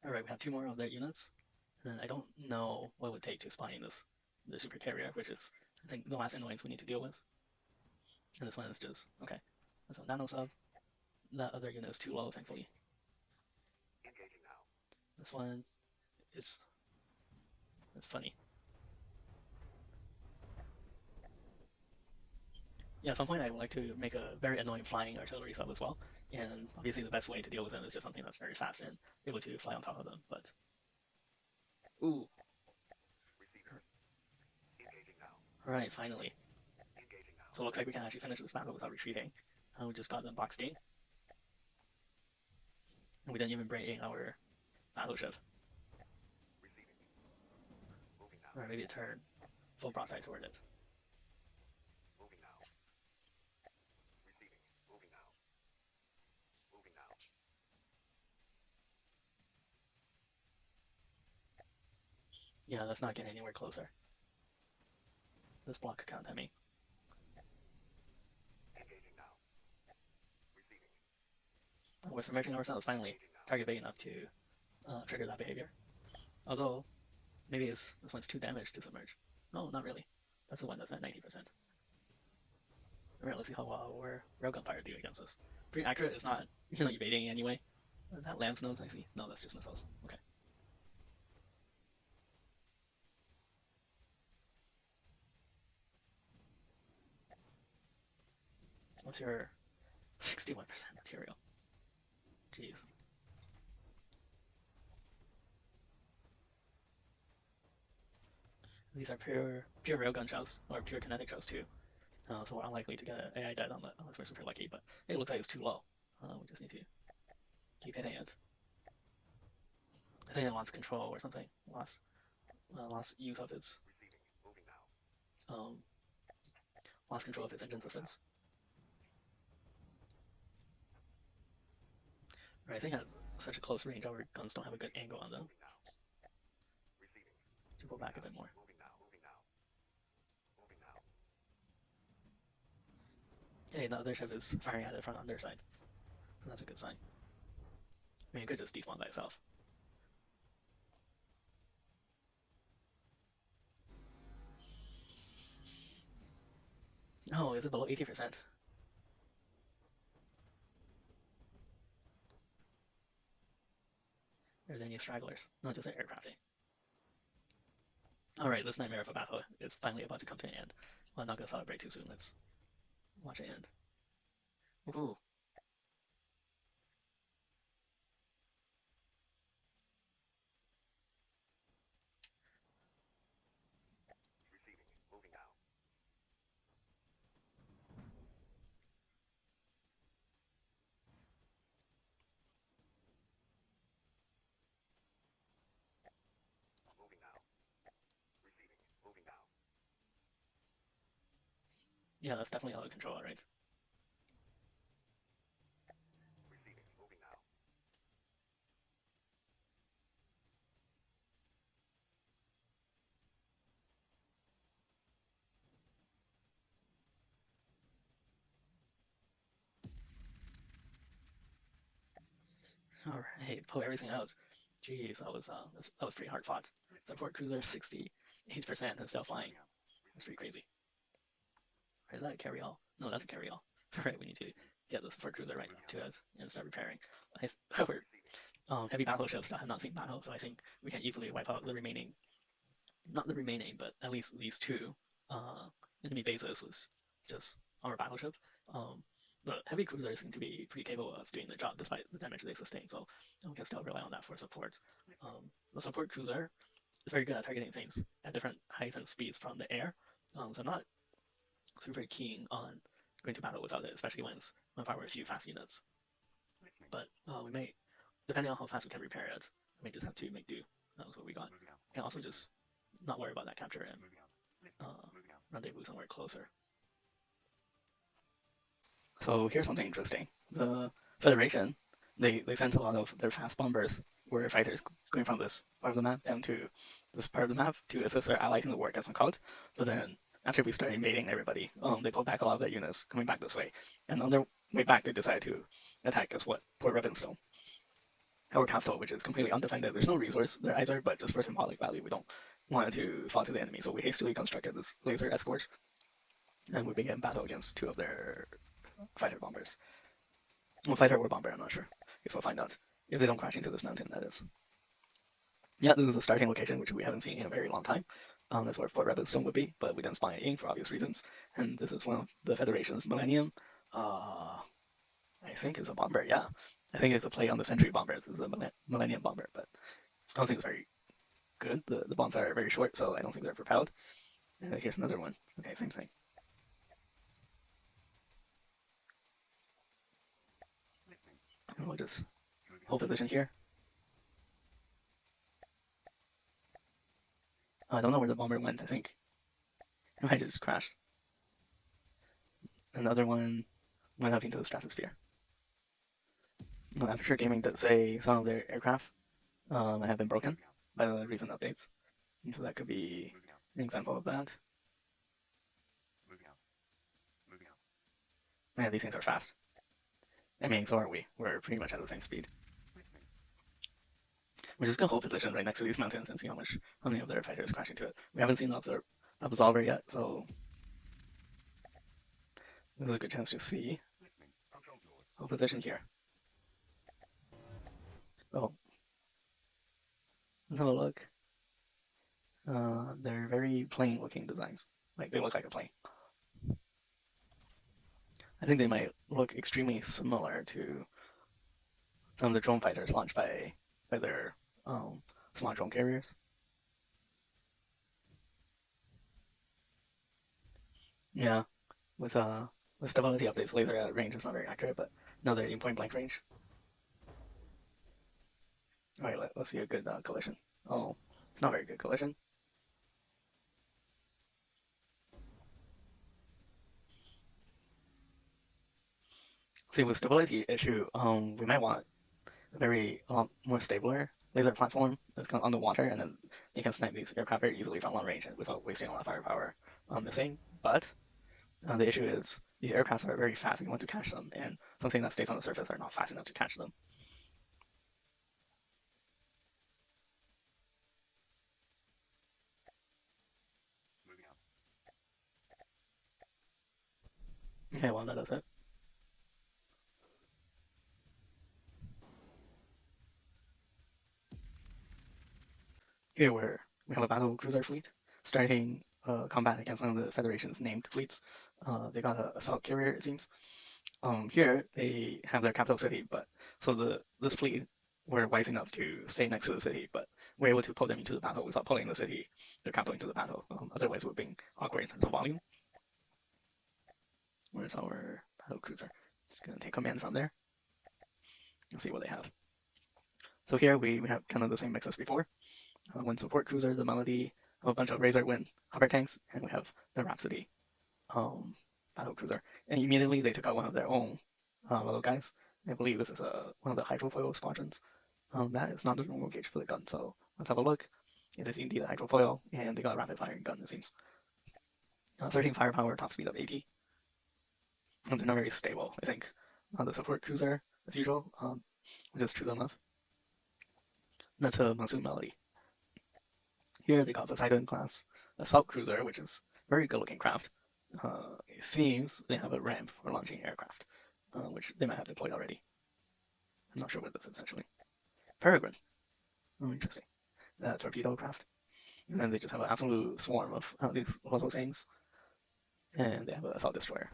Alright, we have 2 more of their units. And I don't know what it would take to spine the super carrier, which is, I think, the last annoyance we need to deal with. And this one is just, okay. So nano sub, that other unit is too low, thankfully. This one is, it's funny. Yeah, at some point I would like to make a very annoying flying artillery sub as well. And obviously the best way to deal with them is just something that's very fast and able to fly on top of them. But, ooh, alright, finally. So it looks like we can actually finish this battle without retreating. We just got them boxed in. And we didn't even bring in our battleship. Or maybe a turn full broadside toward it. Yeah, let's not get anywhere closer. This block could count at me. We're submerging ourselves finally. Target big enough to trigger that behavior. Although, maybe this one's too damaged to submerge. No, not really. That's the one that's at 90%. Alright, let's see how well our railgun fire do against this. Pretty accurate, it's not, evading anyway. Is that lamb's nodes I see? No, that's just missiles. Okay. What's your 61% material? Jeez. These are pure railgun shells, or pure kinetic shells too. So we're unlikely to get an AI dead on that unless we're super lucky, but it looks like it's too low. We just need to keep hitting it. I think it lost control or something. Lost use of its um, lost control of its engine systems. Right, I think at such a close range, our guns don't have a good angle on them. To pull back a bit more. Hey, the other ship is firing at it from the underside, so that's a good sign. I mean, it could just despawn by itself. Oh, is it below 80%? There's any stragglers? No, just aircrafting. Alright, this nightmare of a battle is finally about to come to an end. Well, I'm not gonna celebrate too soon. Let's watch it end. Ooh. Yeah, that's definitely out of control, alright. Alright, pull everything out. Jeez, that was pretty hard fought. Support cruiser 68% and still flying. That's pretty crazy. Right, is that a carry all? No, that's a carry all. Right, we need to get the support cruiser right to us and start repairing. Our heavy battleships still have not seen battle, so I think we can easily wipe out the remaining, not the remaining, but at least these two uh, enemy bases with just our battleship. Um, the heavy cruisers seem to be pretty capable of doing the job despite the damage they sustain, so we can still rely on that for support. The support cruiser is very good at targeting things at different heights and speeds from the air, so I'm not super keen on going to battle without it, especially when it's one of our few fast units. But we may, depending on how fast we can repair it, we may just have to make do. That was what we got. We can also just not worry about that capture and uh, rendezvous somewhere closer. So here's something interesting. The Federation, they sent a lot of their fast bombers, where fighters going from this part of the map down to this part of the map to assist their allies in the war against the cult. But then after we started invading everybody, they pulled back a lot of their units coming back this way. And on their way back, they decided to attack us, what, Port Rippenstone. our capital, which is completely undefended. There's no resource there either, but just for symbolic value, we don't want it to fall to the enemy. So we hastily constructed this laser escort, and we begin battle against two of their fighter bombers. Well, fighter or bomber, I'm not sure. Guess we'll find out. If they don't crash into this mountain, that is. Yeah, this is the starting location, which we haven't seen in a very long time. That's where Fort Redstone would be, but we didn't spawn it in for obvious reasons. And this is one of the Federation's Millennium. I think it's a bomber, yeah. I think it's a play on the Sentry bomber. This is a Millennium bomber, but I don't think it's very good. The bombs are very short, so I don't think they're propelled. And here's another one. Okay, same thing. And we'll just hold position here. I don't know where the bomber went, I think. I just crashed. Another one went up into the stratosphere. After Gaming did say some of their aircraft have been broken by the recent updates. And so that could be an example of that. Man, these things are fast. I mean, so are we. We're pretty much at the same speed. We're just gonna hold position right next to these mountains and see how many of their fighters crash into it. We haven't seen the Absolver yet, so this is a good chance to see. Hold position here. Oh, let's have a look. They're very plain looking designs. Like they look like a plane. I think they might look extremely similar to some of the drone fighters launched by their small drone carriers. Yeah, with stability updates, laser at range is not very accurate, but now they're in point blank range. All right, let's see a good collision. Oh, it's not very good collision. See, with stability issue, we might want a lot more stabler laser platform that's kind of underwater, and then you can snipe these aircraft very easily from long range without wasting a lot of firepower missing. But the issue is these aircraft are very fast and you want to catch them, and something that stays on the surface are not fast enough to catch them. Okay, well, that does it. Here we have a battle cruiser fleet starting combat against one of the Federation's named fleets. They got a assault carrier, it seems. Here they have their capital city, but so this fleet were wise enough to stay next to the city, but we're able to pull them into the battle without pulling their capital into the battle. Otherwise, it would be awkward in terms of volume. Where's our battle cruiser? It's gonna take command from there. Let's see what they have. So here we have kind of the same mix as before. One support cruiser, the Melody, a bunch of Razor Wind hover tanks, and we have the Rhapsody battle cruiser. And immediately they took out one of their own little guys. I believe this is one of the hydrofoil squadrons. That is not the normal gauge for the gun, so let's have a look. It is indeed a hydrofoil, and they got a rapid firing gun, it seems. 13 firepower, top speed of 80. And they're not very stable, I think. The support cruiser, as usual, we just choose them off. That's a Monsoon Melody. Here they got Poseidon class assault cruiser, which is a very good looking craft. It seems they have a ramp for launching aircraft, which they might have deployed already. I'm not sure what this is actually. Peregrine. Oh, interesting. Torpedo craft. And then they just have an absolute swarm of these little things. And they have an assault destroyer.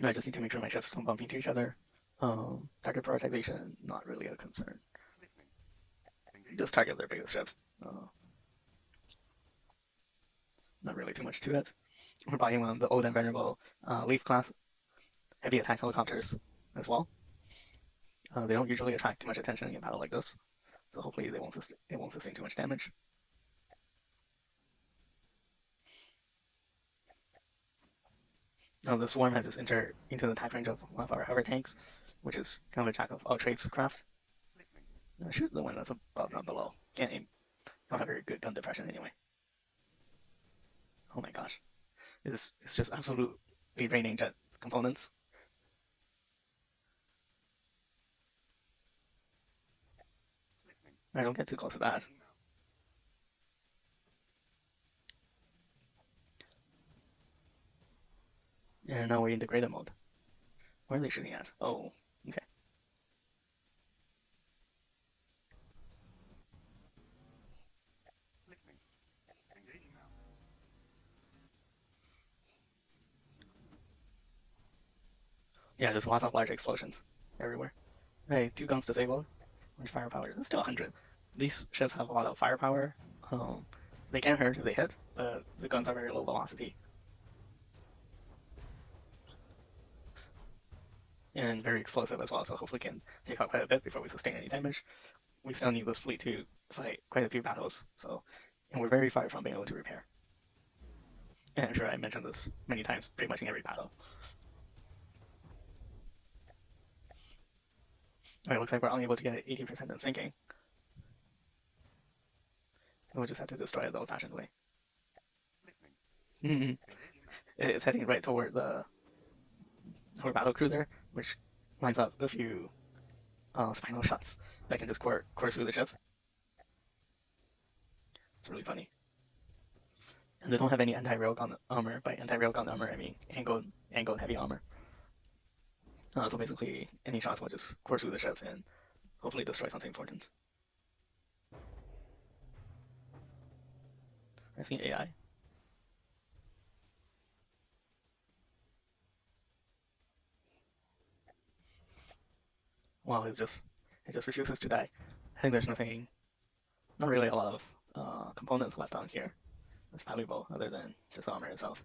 I just need to make sure my ships don't bump into each other. Target prioritization, not really a concern. Just target their biggest ship. Not really too much to it. We're buying one of the old and venerable Leaf class heavy attack helicopters as well. They don't usually attract too much attention in a battle like this, so hopefully it won't sustain too much damage. Now the swarm has just entered into the attack range of one of our hover tanks, which is kind of a jack of all trades craft. Shoot the one that's above, not below. Can't aim. Don't have very good gun depression anyway. Oh my gosh, it's just absolutely raining jet components. I don't get too close to that. And now we're in degraded mode. Where are they shooting at? Oh, okay. Yeah, just lots of large explosions everywhere. Hey, 2 guns disabled. Much firepower. It's still 100. These ships have a lot of firepower. Um, they can hurt if they hit, but the guns are very low velocity and very explosive as well. So hopefully can take out quite a bit before we sustain any damage. We still need this fleet to fight quite a few battles. So, and we're very far from being able to repair. And I'm sure I mentioned this many times, pretty much in every battle. Alright, looks like we're unable to get 80% in sinking. We'll just have to destroy it the old-fashioned way. It's heading right toward our battle cruiser, which lines up a few spinal shots that can just course through the ship. It's really funny. And they don't have any anti-railgun armor. By anti-railgun armor, I mean angled heavy armor. So basically, any shots will just course through the ship and hopefully destroy something important. I see AI. Wow, it just refuses to die. I think there's not really a lot of components left on here that's valuable other than just armor itself.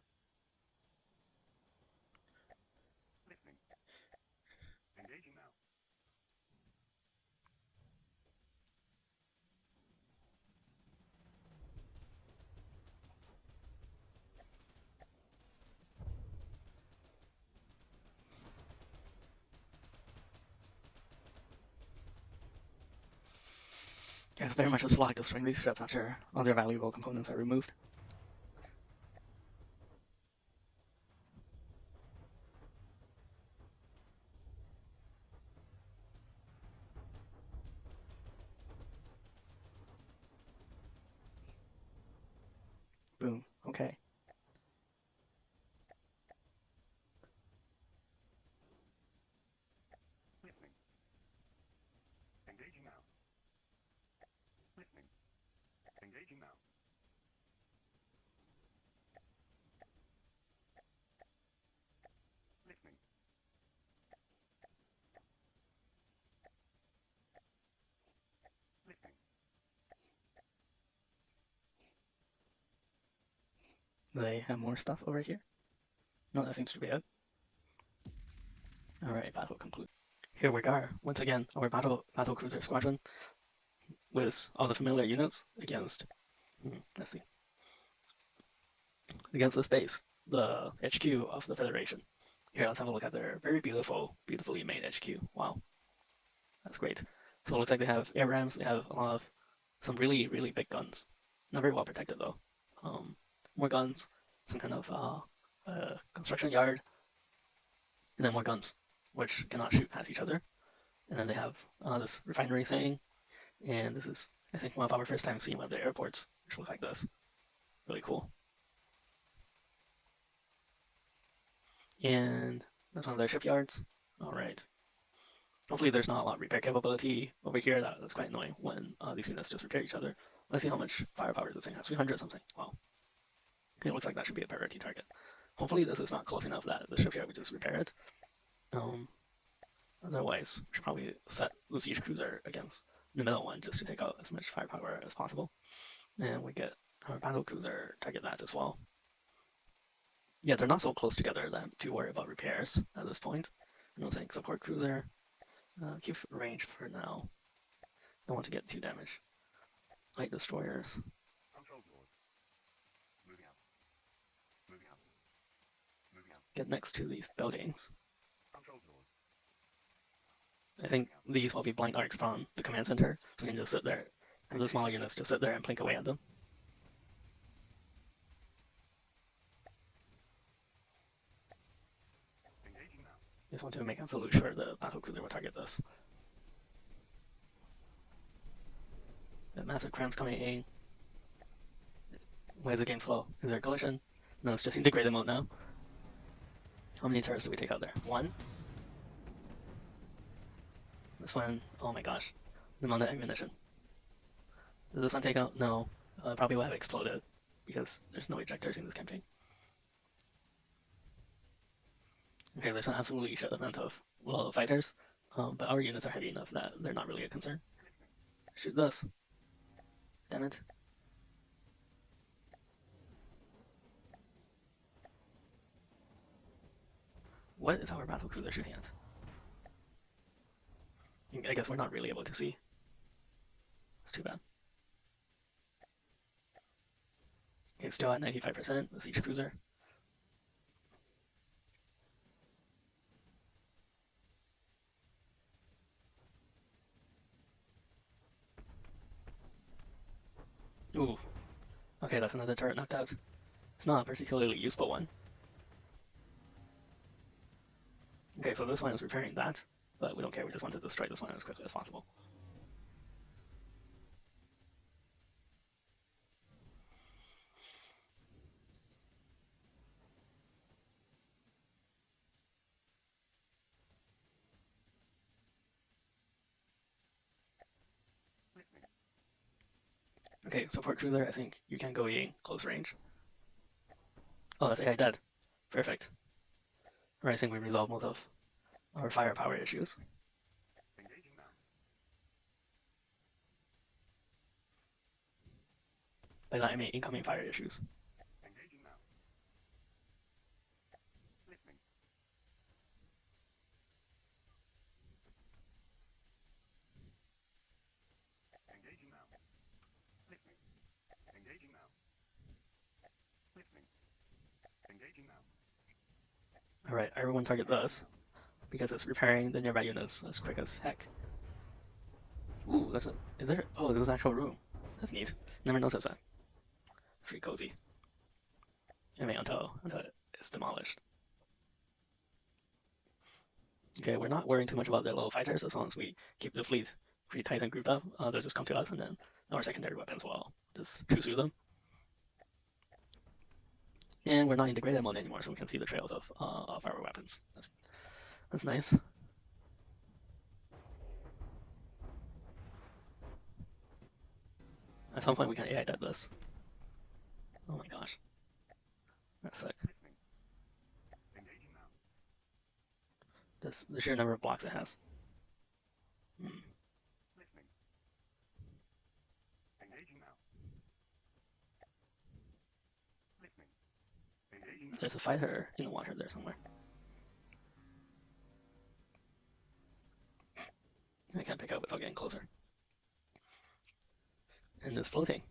Yeah, it's very much a slog destroying these ships after all their valuable components are removed. Boom. Okay. They have more stuff over here? No, that seems to be it. Alright, battle conclude. Here we are, once again, our battle cruiser squadron with all the familiar units against, let's see, against this base, the HQ of the Federation. Here, let's have a look at their very beautifully made HQ. Wow, that's great. So it looks like they have air rams, they have some really big guns. Not very well protected though. More guns, some kind of construction yard, and then more guns, which cannot shoot past each other. And then they have this refinery thing, and this is, I think, one of our first time seeing one of the airports, which look like this. Really cool. And that's one of their shipyards. All right. Hopefully there's not a lot of repair capability over here. That's quite annoying when these units just repair each other. Let's see how much firepower this thing has. 300 something. Wow. It looks like that should be a priority target. Hopefully this is not close enough that the shipyard would just repair it. Otherwise, we should probably set the siege cruiser against the middle one just to take out as much firepower as possible. And we get our battle cruiser target that as well. Yeah, they're not so close together to worry about repairs at this point. I don't think support cruiser. Keep range for now. Don't want to get too damaged. Light destroyers. Get next to these buildings. I think these will be blind arcs from the command center, so we can just sit there, and the smaller units just sit there and plink away at them. Just want to make absolute sure the battle cruiser will target this. massive cramps coming in. Why is the game slow? Is there a collision? No, it's just integrated mode now. How many turrets do we take out there? One? This one, oh my gosh. The amount of ammunition. Did this one take out? No. Probably will have exploded because there's no ejectors in this campaign. Okay, there's an absolutely shit amount of low fighters, but our units are heavy enough that they're not really a concern. Shoot this. Damn it. What is our battle cruiser shooting at? I guess we're not really able to see. It's too bad. Okay, still at 95%, the siege cruiser. Ooh. Okay, that's another turret knocked out. It's not a particularly useful one. Okay, so this one is repairing that, but we don't care, we just want to destroy this one as quickly as possible. Okay, support cruiser, I think you can go in close range. Oh, that's AI dead. Perfect. Right, I think we resolved most of our firepower issues. By that I mean incoming fire issues. Alright, everyone target this, because it's repairing the nearby units as quick as heck. Ooh, is there, oh, there's an actual room. That's neat. Never noticed that. Pretty cozy. Anyway, until it's demolished. Okay, we're not worrying too much about their low fighters as long as we keep the fleet pretty tight and grouped up. They'll just come to us, and then our secondary weapons will just chew through them. And we're not in degraded mode anymore, so we can see the trails of our weapons. That's nice. At some point we can AI dead this. Oh my gosh. That's sick. The sheer number of blocks it has. Hmm. There's a fighter in the water there somewhere. I can't pick up without getting closer. And it's floating.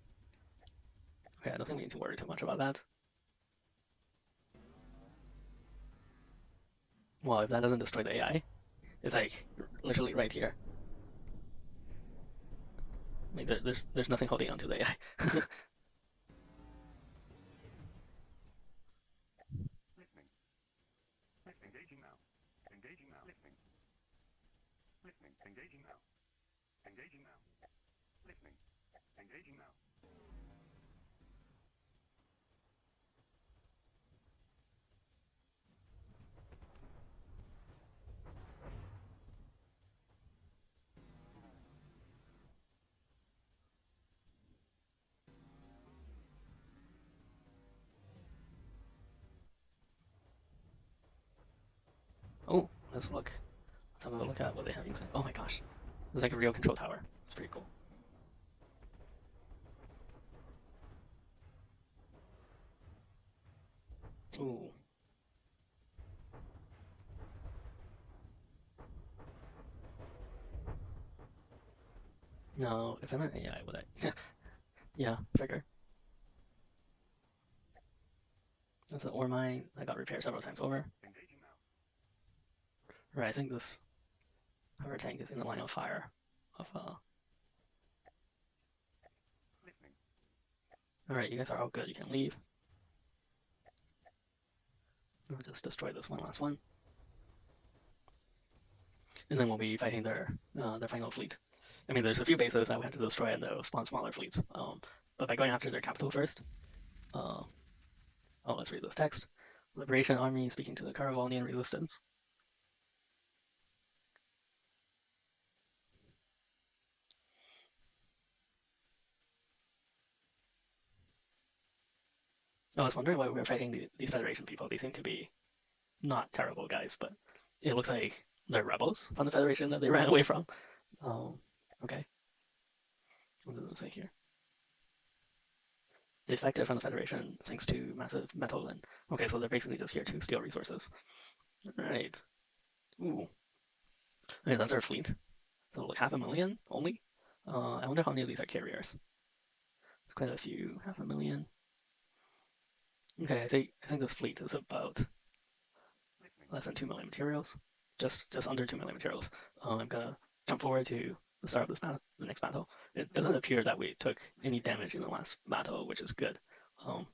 Okay, I don't think we need to worry too much about that. Well, if that doesn't destroy the AI, it's like literally right here. Like there's nothing holding onto the AI. Oh, let's look. Let's have a look at what they have inside. Oh my gosh, it's like a real control tower. It's pretty cool. Ooh. No, if I'm an AI, would I? Yeah, figure. That's an ore mine that got repaired several times over. Right, I think this hover tank is in the line of fire of Alright, you guys are all good, you can leave. I'll just destroy this one last one. And then we'll be fighting their final fleet. I mean, there's a few bases that we have to destroy and they'll spawn smaller fleets. But by going after their capital first, uh, oh, let's read this text. Liberation Army speaking to the Caravonian resistance. I was wondering why we were fighting these Federation people. They seem to be not terrible guys, but it looks like they're rebels from the Federation that they ran away from. Um, okay, what does it say here? They defected from the Federation thanks to massive metal and okay, so they're basically just here to steal resources. All right. Ooh. Okay, that's our fleet. So like 500,000 only. I wonder how many of these are carriers. It's quite a few, 500,000. Okay, I think this fleet is about less than 2 million materials, just under 2 million materials. I'm gonna jump forward to the start of this battle, the next battle. It doesn't appear that we took any damage in the last battle, which is good. Um,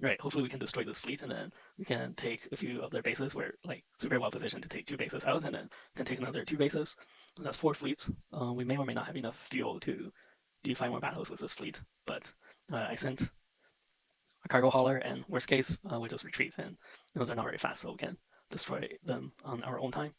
right, hopefully we can destroy this fleet and then we can take a few of their bases. We're like super well positioned to take two bases out and then can take another two bases. And that's four fleets. We may or may not have enough fuel to do 5 more battles with this fleet, but I sent a cargo hauler, and worst case, we just retreat, and those are not very fast, so we can destroy them on our own time.